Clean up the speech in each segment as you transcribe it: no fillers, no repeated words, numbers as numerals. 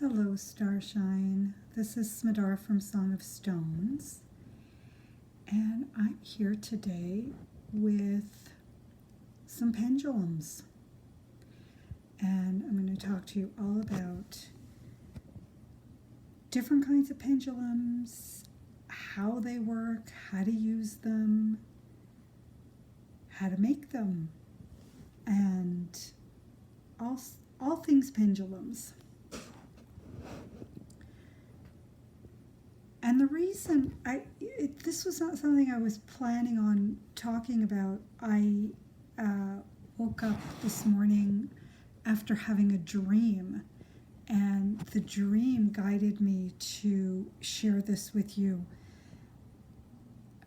Hello, Starshine. This is Smadar from Song of Stones, and I'm here today with some pendulums. And I'm going to talk to you all about different kinds of pendulums, how they work, how to use them, how to make them, and all things pendulums. And the reason this was not something I was planning on talking about. I woke up this morning after having a dream, and the dream guided me to share this with you.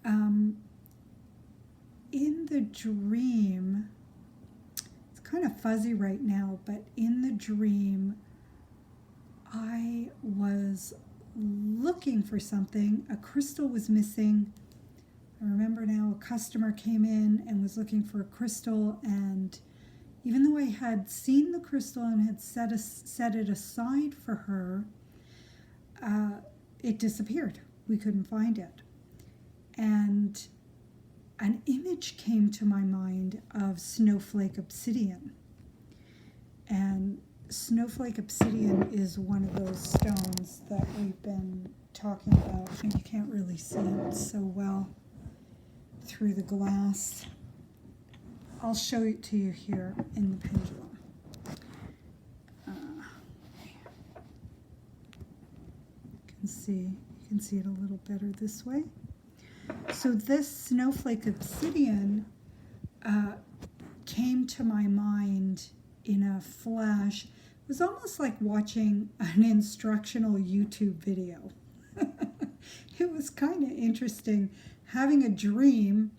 In the dream, it's kind of fuzzy right now, but in the dream, I was looking for something. A crystal was missing. I remember now a customer came in and was looking for a crystal, and even though I had seen the crystal and had set it aside for her, it disappeared. We couldn't find it. And an image came to my mind of snowflake obsidian. And snowflake obsidian is one of those stones that we've been talking about, and you can't really see it so well through the glass. I'll show it to you here in the pendulum. You can see it a little better this way. So this snowflake obsidian came to my mind in a flash. It was almost like watching an instructional YouTube video. It was kind of interesting having a dream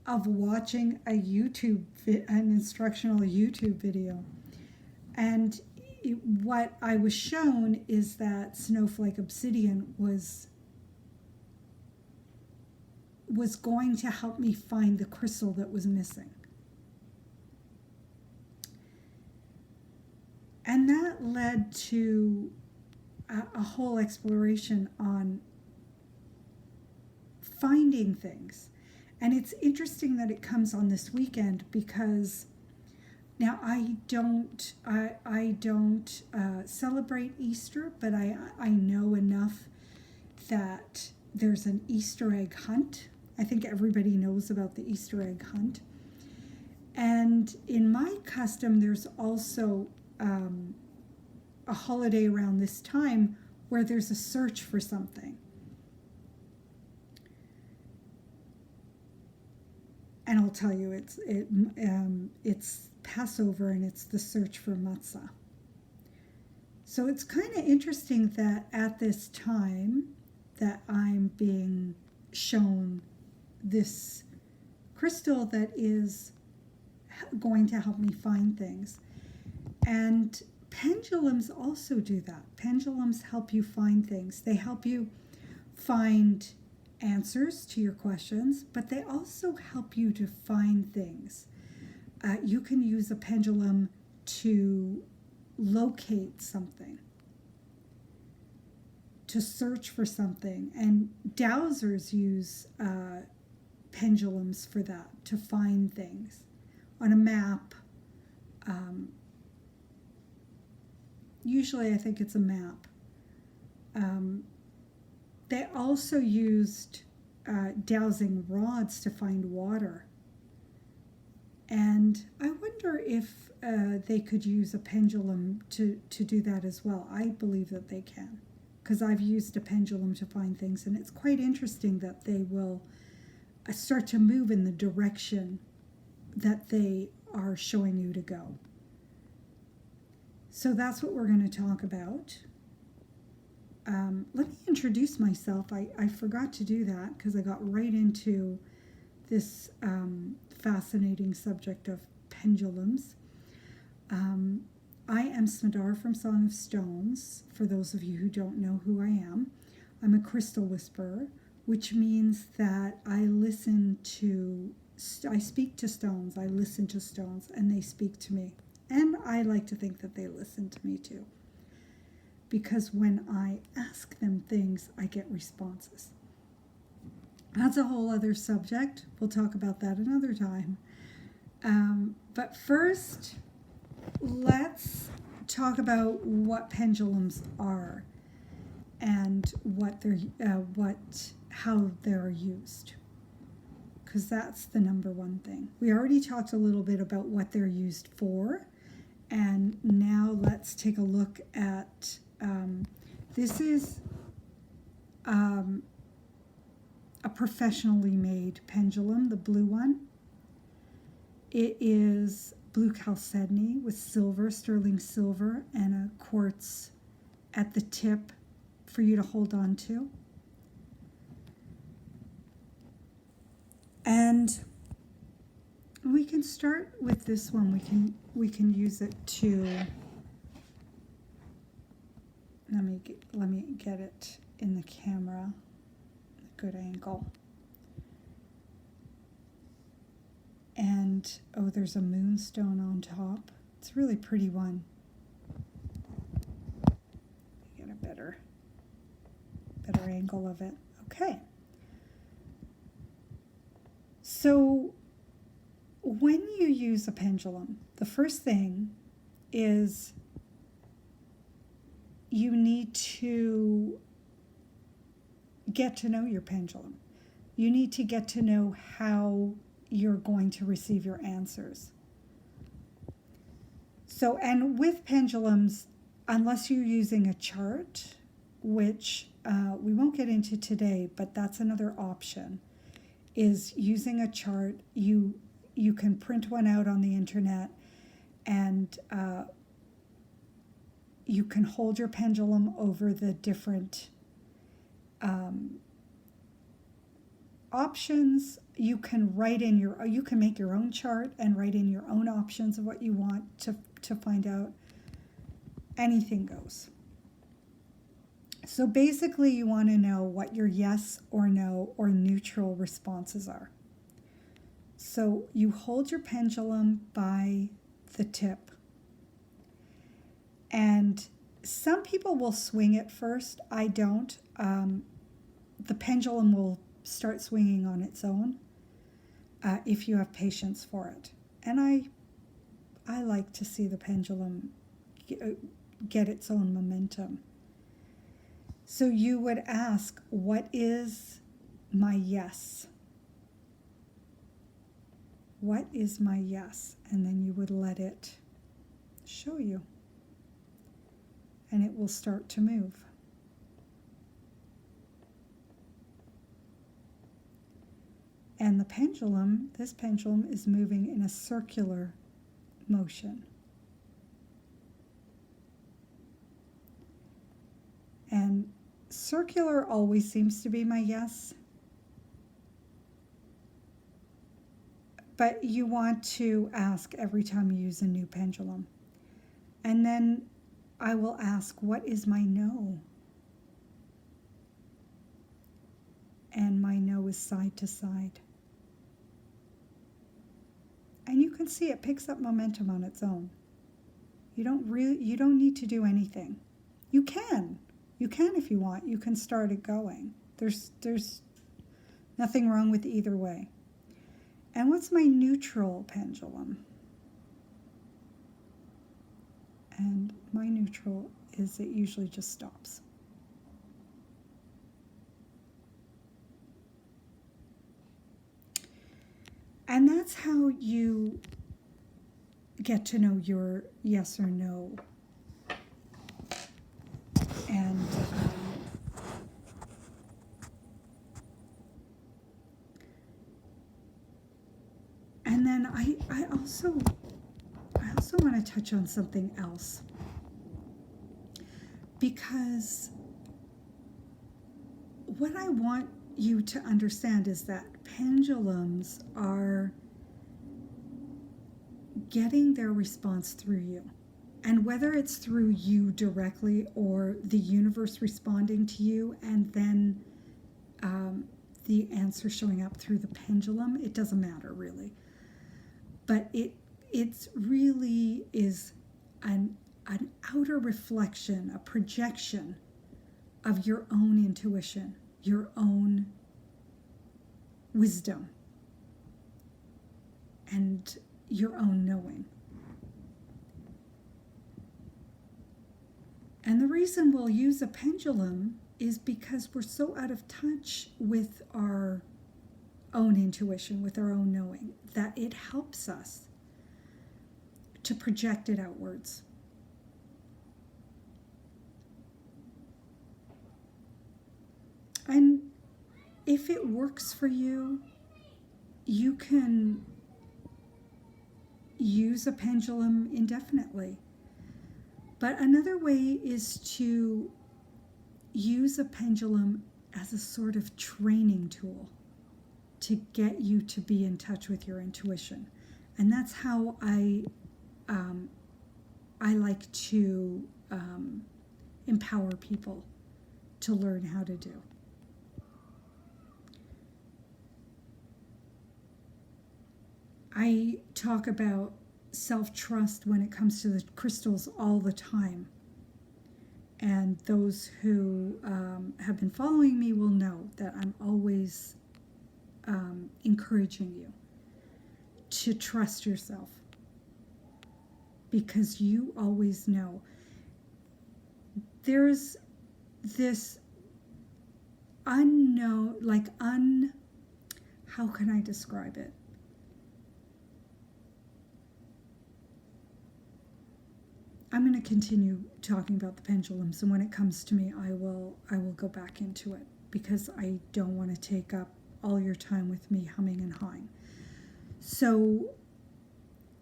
of watching an instructional YouTube video. And what I was shown is that snowflake obsidian was going to help me find the crystal that was missing. And that led to a whole exploration on finding things. And it's interesting that it comes on this weekend, because now I don't celebrate Easter, but I know enough that there's an Easter egg hunt. I think everybody knows about the Easter egg hunt. And in my custom, there's also a holiday around this time where there's a search for something. And I'll tell you, it's Passover, and it's the search for matzah. So it's kind of interesting that at this time that I'm being shown this crystal that is going to help me find things. And pendulums also do that. Pendulums help you find things. They help you find answers to your questions, but they also help you to find things. You can use a pendulum to locate something, to search for something. And dowsers use pendulums for that, to find things on a map. Usually I think it's a map. They also used dowsing rods to find water. And I wonder if they could use a pendulum to do that as well. I believe that they can, because I've used a pendulum to find things, and it's quite interesting that they will start to move in the direction that they are showing you to go. So that's what we're going to talk about. Let me introduce myself. I forgot to do that because I got right into this fascinating subject of pendulums. I am Smadar from Song of Stones. For those of you who don't know who I am, I'm a crystal whisperer, which means that I speak to stones, I listen to stones, and they speak to me. And I like to think that they listen to me too. because when I ask them things, I get responses. That's a whole other subject. We'll talk about that another time. But first, let's talk about what pendulums are and how they're used, because that's the number one thing. We already talked a little bit about what they're used for, and now let's take a look at this is a professionally made pendulum, the blue one. It is blue chalcedony with silver, sterling silver, and a quartz at the tip for you to hold on to. And we can start with this one. We can use it to let me get it in the camera, a good angle. And oh, there's a moonstone on top. It's a really pretty one. Get a better angle of it. Okay. So when you use a pendulum, the first thing is you need to get to know your pendulum. You need to get to know how you're going to receive your answers. So, and with pendulums, unless you're using a chart, which we won't get into today, but that's another option, is using a chart. You can print one out on the internet, and you can hold your pendulum over the different options. You can you can make your own chart and write in your own options of what you want to find out. Anything goes. So basically you want to know what your yes or no or neutral responses are. So you hold your pendulum by the tip. And some people will swing it first. I don't. The pendulum will start swinging on its own if you have patience for it. And I like to see the pendulum get its own momentum. So you would ask, what is my yes? What is my yes? And then you would let it show you. And it will start to move. And this pendulum is moving in a circular motion. And circular always seems to be my yes. But you want to ask every time you use a new pendulum. And then I will ask, what is my no? And my no is side to side. And you can see it picks up momentum on its own. You don't need to do anything. You can if you want. You can start it going. There's nothing wrong with either way. And what's my neutral pendulum? And my neutral is it usually just stops. And that's how you get to know your yes or no. And then I also want to touch on something else, because what I want you to understand is that pendulums are getting their response through you. And whether it's through you directly or the universe responding to you and then the answer showing up through the pendulum, it doesn't matter really. But it really is a an outer reflection, a projection of your own intuition, your own wisdom, and your own knowing. And the reason we'll use a pendulum is because we're so out of touch with our own intuition, with our own knowing, that it helps us to project it outwards. And if it works for you, you can use a pendulum indefinitely. But another way is to use a pendulum as a sort of training tool to get you to be in touch with your intuition. And that's how I like to empower people to learn how to do. I talk about self-trust when it comes to the crystals all the time. And those who have been following me will know that I'm always encouraging you to trust yourself, because you always know. There's this unknown, how can I describe it? I'm going to continue talking about the pendulums, and when it comes to me, I will go back into it, because I don't want to take up all your time with me humming and hawing. So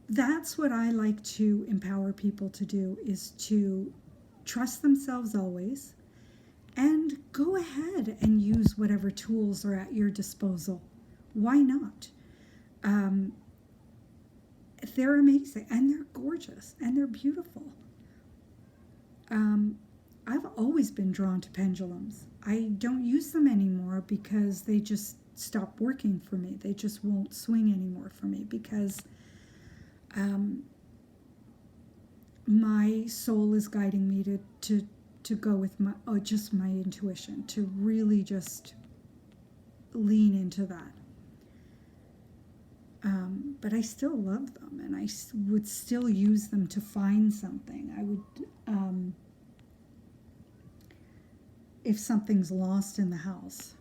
that's what I like to empower people to do, is to trust themselves always, and go ahead and use whatever tools are at your disposal. Why not? They're amazing, and they're gorgeous, and they're beautiful. I've always been drawn to pendulums. I don't use them anymore because they just stopped working for me. They just won't swing anymore for me, because my soul is guiding me to go with my intuition, to really just lean into that. But I still love them, and I would still use them to find something. I would, if something's lost in the house,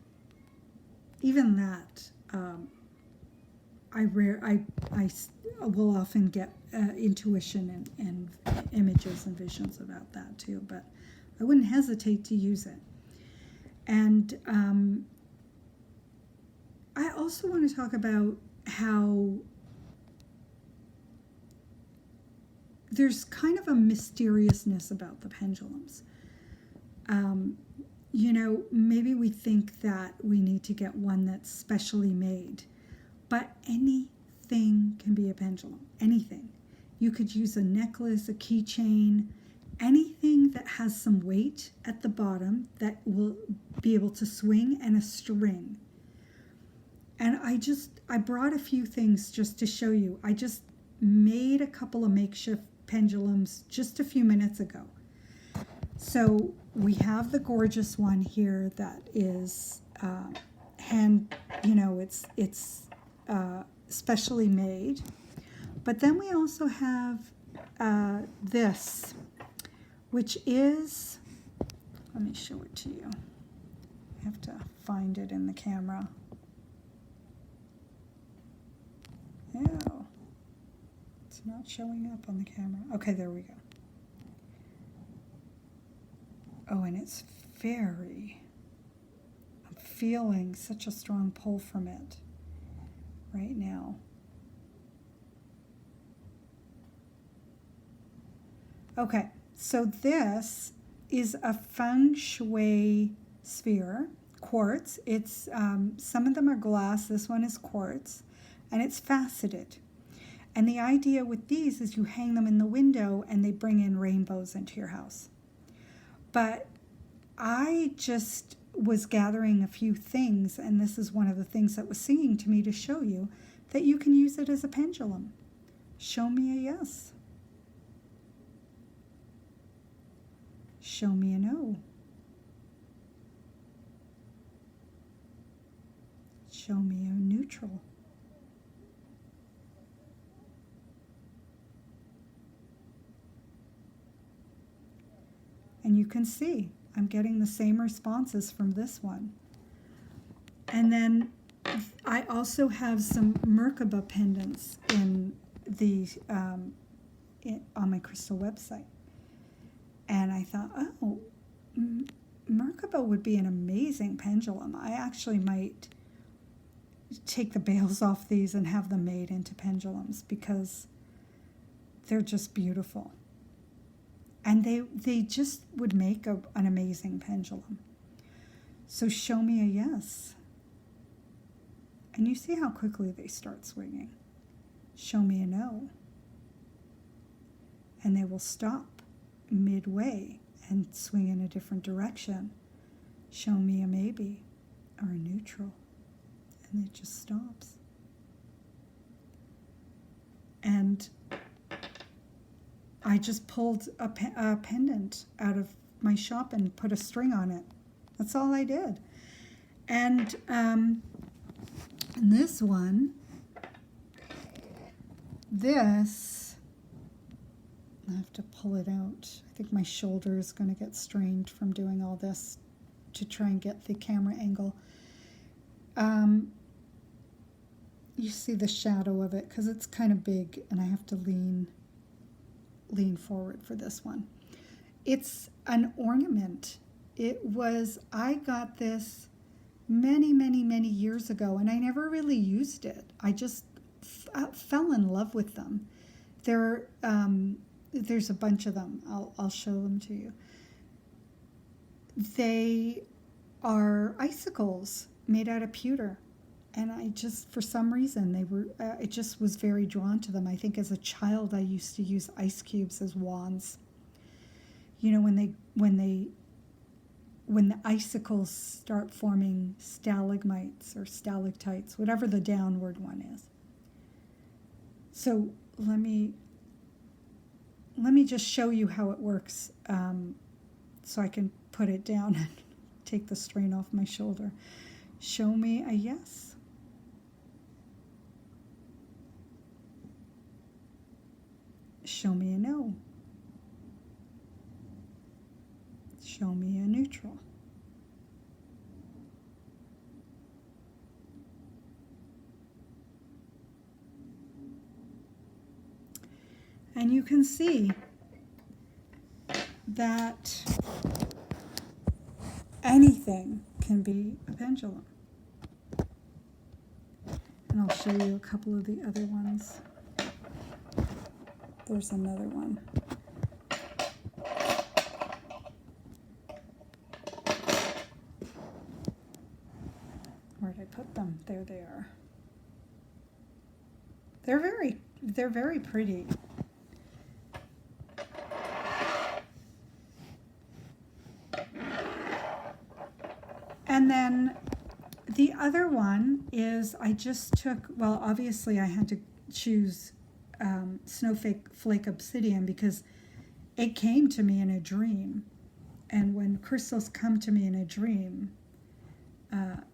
even that, I will often get intuition and images and visions about that too, but I wouldn't hesitate to use it. And I also want to talk about how there's kind of a mysteriousness about the pendulums. Maybe we think that we need to get one that's specially made, but anything can be a pendulum, anything. You could use a necklace, a keychain, anything that has some weight at the bottom that will be able to swing, and a string. And I brought a few things just to show you. I just made a couple of makeshift pendulums just a few minutes ago. So we have the gorgeous one here that is it's specially made. But then we also have this, which is, let me show it to you. I have to find it in the camera. Ew. It's not showing up on the camera. Okay, there we go. Oh, and it's I'm feeling such a strong pull from it right now. Okay, so this is a feng shui sphere, quartz. It's some of them are glass. This one is quartz, and it's faceted. And the idea with these is you hang them in the window, and they bring in rainbows into your house. But I just was gathering a few things, and this is one of the things that was singing to me to show you that you can use it as a pendulum. Show me a yes. Show me a no. Show me a neutral. And you can see I'm getting the same responses from this one. And then I also have some Merkaba pendants in the on my crystal website. And I thought, oh, Merkaba would be an amazing pendulum. I actually might take the bales off these and have them made into pendulums because they're just beautiful. And they just would make an amazing pendulum. So show me a yes. And you see how quickly they start swinging. Show me a no. And they will stop midway and swing in a different direction. Show me a maybe or a neutral. And it just stops. And I just pulled a pendant out of my shop and put a string on it. That's all I did. And this one, this, I have to pull it out. I think my shoulder is going to get strained from doing all this to try and get the camera angle. You see the shadow of it because it's kind of big and I have to lean forward for this one. It's an ornament. I got this many, many, many years ago and I never really used it. I just fell in love with them. There's a bunch of them. I'll show them to you. They are icicles made out of pewter. And I just, for some reason, it just was very drawn to them. I think as a child, I used to use ice cubes as wands. You know, when the icicles start forming stalagmites or stalactites, whatever the downward one is. So let me just show you how it works, so I can put it down and take the strain off my shoulder. Show me a yes. Show me a no. Show me a neutral. And you can see that anything can be a pendulum. And I'll show you a couple of the other ones. There's another one. Where did I put them? There they are. They're very pretty. And then the other one is I just took, well, obviously I had to choose snowflake obsidian because it came to me in a dream. And when crystals come to me in a dream,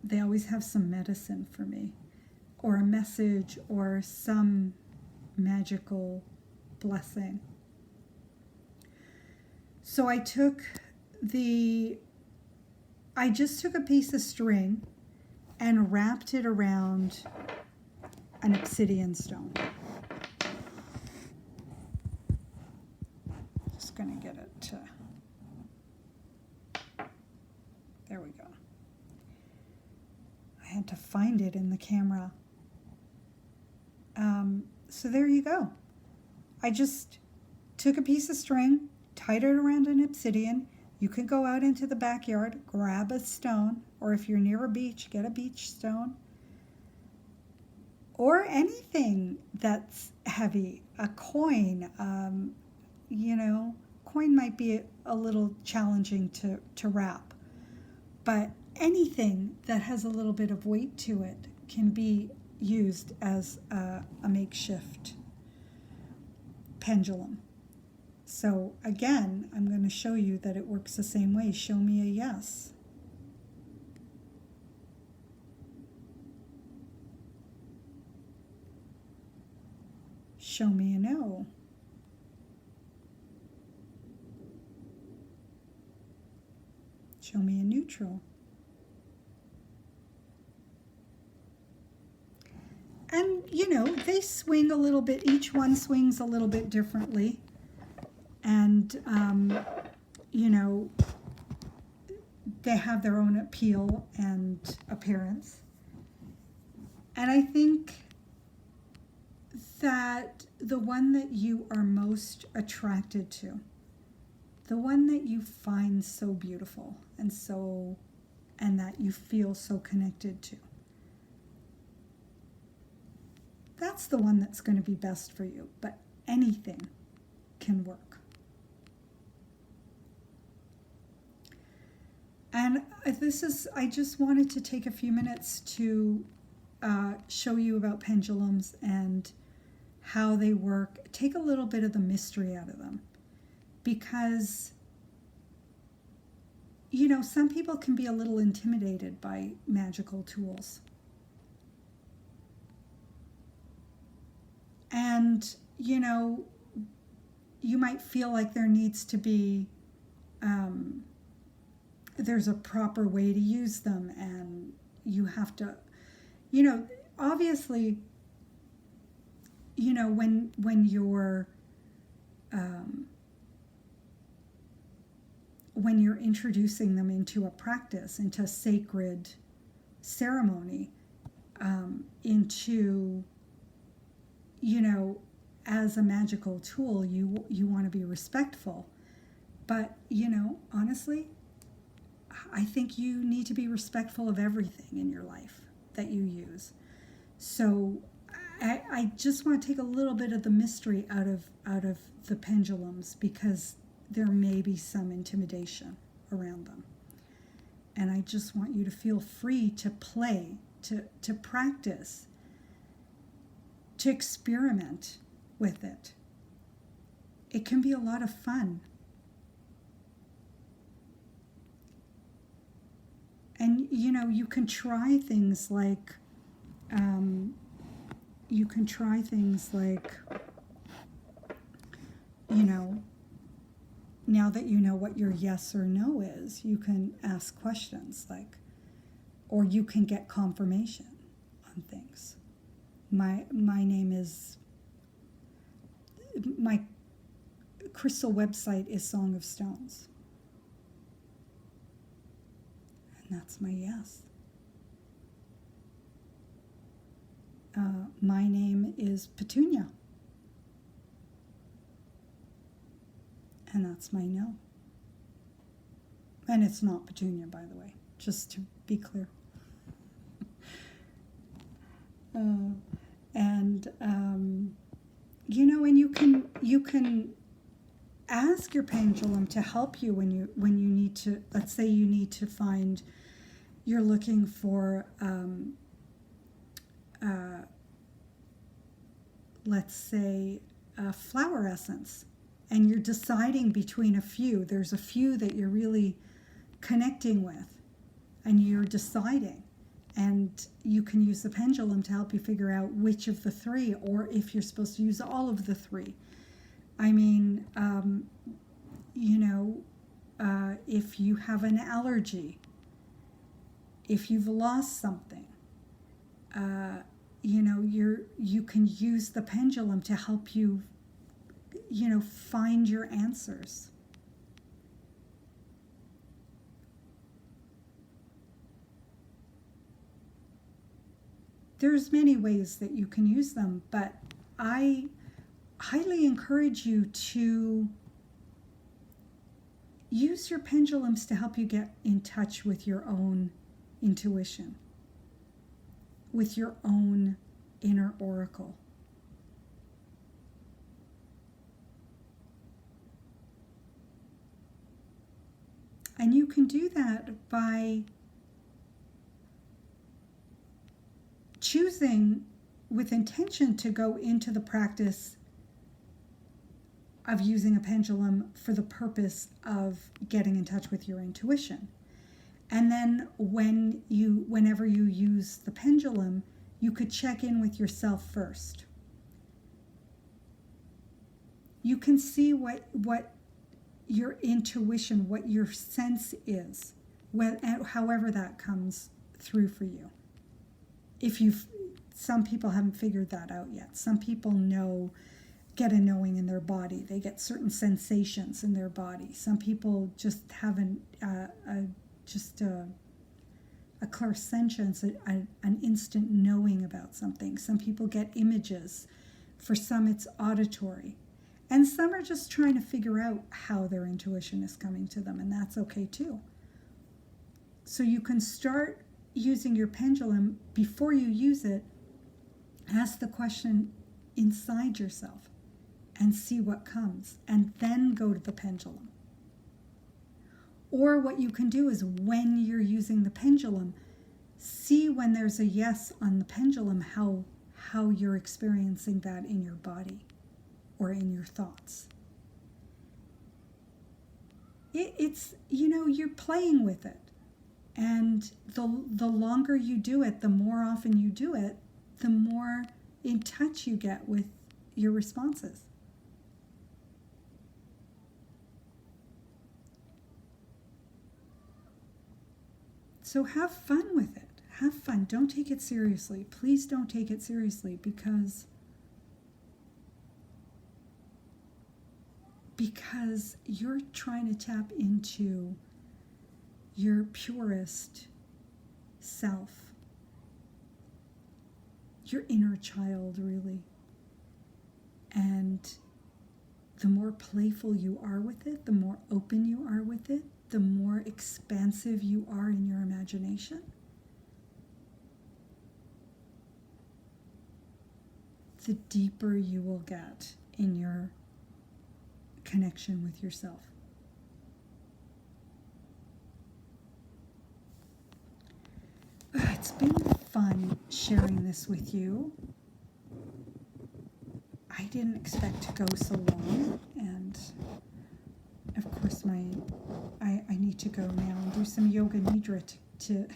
they always have some medicine for me, or a message, or some magical blessing. So I just took a piece of string and wrapped it around an obsidian stone. Just gonna get it to, there we go. I had to find it in the camera. So there you go. I just took a piece of string, tied it around an obsidian. You can go out into the backyard, grab a stone, or if you're near a beach, get a beach stone. Or anything that's heavy, a coin. Coin might be a little challenging to wrap, but anything that has a little bit of weight to it can be used as a makeshift pendulum. So again, I'm going going to show you that it works the same way. Show me a yes. Show me a no. Show me a neutral. And, you know, they swing a little bit. Each one swings a little bit differently. And, you know, they have their own appeal and appearance. And I think that the one that you are most attracted to, the one that you find so beautiful and that you feel so connected to, that's the one that's going to be best for you. But anything can work. And I just wanted to take a few minutes to show you about pendulums and how they work. Take a little bit of the mystery out of them. Because, you know, some people can be a little intimidated by magical tools. And, you know, you might feel like there needs to be, there's a proper way to use them, and you have to, you know, obviously, you know, when you're introducing them into a practice, into a sacred ceremony, into, you know, as a magical tool, you want to be respectful. But, you know, honestly, I think you need to be respectful of everything in your life that you use. So I just want to take a little bit of the mystery out of the pendulums, because there may be some intimidation around them. And I just want you to feel free to play, to practice, to experiment with it. It can be a lot of fun. And, you know, you can try things like, you know, now that you know what your yes or no is, you can ask questions like, or you can get confirmation on things. My crystal website is Song of Stones. And that's my yes. My name is Petunia. And that's my no. And it's not Petunia, by the way, just to be clear. You know, and you can ask your pendulum to help you when you need to. Let's say you need to find. You're looking for. Let's say a flower essence, and you're deciding between a few. There's a few that you're really connecting with, and you're deciding. And you can use the pendulum to help you figure out which of the three, or if you're supposed to use all of the three. I mean, you know, if you have an allergy, if you've lost something, you know, you can use the pendulum to help you, you know, find your answers. There's many ways that you can use them, but I highly encourage you to use your pendulums to help you get in touch with your own intuition, with your own inner oracle. And you can do that by choosing with intention to go into the practice of using a pendulum for the purpose of getting in touch with your intuition. And then whenever you use the pendulum, you could check in with yourself first. You can see what your intuition, what your sense is, however that comes through for you. Some people haven't figured that out yet. Some people get a knowing in their body. They get certain sensations in their body. Some people just have a clairsentience, an instant knowing about something. Some people get images. For some, it's auditory. And some are just trying to figure out how their intuition is coming to them, and that's okay too. So you can start using your pendulum. Before you use it, ask the question inside yourself and see what comes, and then go to the pendulum. Or what you can do is, when you're using the pendulum, see when there's a yes on the pendulum, how you're experiencing that in your body or in your thoughts. It's, you're playing with it. And the longer you do it, the more often you do it, the more in touch you get with your responses. So have fun with it. Have fun. Don't take it seriously. Please don't take it seriously, because you're trying to tap into your purest self, your inner child, really. And the more playful you are with it, the more open you are with it, the more expansive you are in your imagination, the deeper you will get in your connection with yourself. It's been fun sharing this with you. I didn't expect to go so long, and of course I need to go now and do some yoga nidra to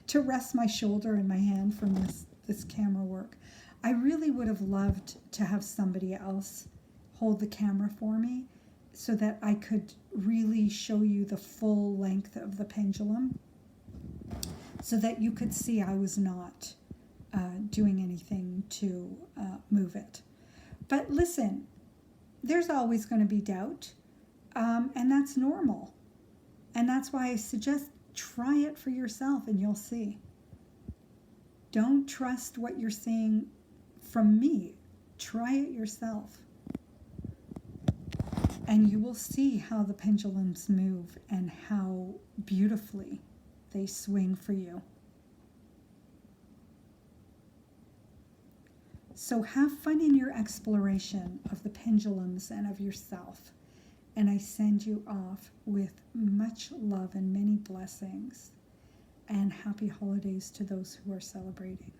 to rest my shoulder and my hand from this camera work. I really would have loved to have somebody else hold the camera for me so that I could really show you the full length of the pendulum, so that you could see I was not doing anything to move it. But listen, there's always going to be doubt, and that's normal. And that's why I suggest try it for yourself and you'll see. Don't trust what you're seeing from me. Try it yourself. And you will see how the pendulums move and how beautifully they swing for you. So have fun in your exploration of the pendulums and of yourself. And I send you off with much love and many blessings, and happy holidays to those who are celebrating.